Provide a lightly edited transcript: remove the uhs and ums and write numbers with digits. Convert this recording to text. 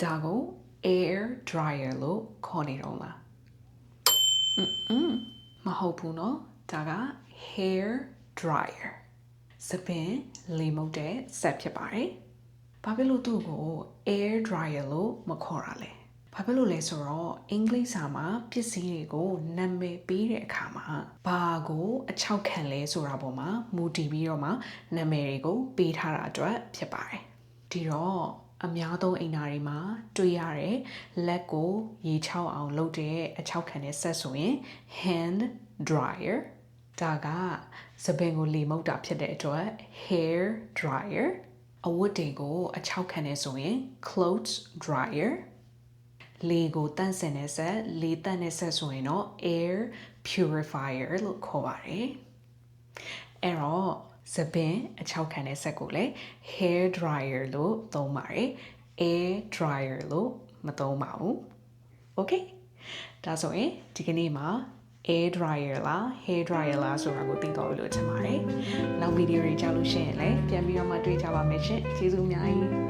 ဒါကို air dryer လို့ခေါ်နေတော့လားမဟုတ်ဘူးเนาะဒါက hair dryer စပင်လေမုတ်တဲ့ဆက်ဖြစ်ပါတယ်ဘာဖြစ်လို့သူ့ကို air dryer လို့မခေါ်တာလဲဘာဖြစ်လို့လဲဆိုတော့အင်္ဂလိပ်စာမှာပစ္စည်းတွေကိုနာမည်ပေးတဲ့အခါမှာဘာကိုအချောက်ခံလဲဆိုတာပေါ်မှာမူတည်ပြီးတော့မှနာမည်တွေကိုပေးထားတာအတွက်ဖြစ်ပါတယ်ဒီတော့အများသုံးအိမ်သားတွေမှာတွေ့ရတဲ့လက်ကိုရေချောက်အောင်လုပ်တဲ့အချောက်ခံတဲ့ဆက်ဆိုရင် hand dryer ဒါကစပင်ကိုလေမုတ်တာဖြစ်တဲ့အတွက် hair dryer အဝတ်တွေကိုအချောက်ခံနေဆိုရင် clothes dryer လေကိုတန့်စင်တဲ့ဆက်လေတန့်တဲ့ဆက်ဆိုရင်တော့ air purifier လို့ခေါ်ပါတယ်အဲ့တော့စပင်အချောက်ခံတဲ့ဆက်ကိုလည်း hair dryer လို့သုံးပါတယ် air dryer လို့မသုံးပါဘူး okay ဒါဆိုရင်ဒီကနေ့မှာ air dryer လား hair dryer လားဆိုတာကိုသိသွားပြီလို့ထင်ပါတယ်နောက်ဗီဒီယိုတွေကြောက်လို့ရှိရင်လည်းပြန်ပြီးတော့မှတွေ့ကြပါမယ်ရှင်ကျေးဇူးအများကြီး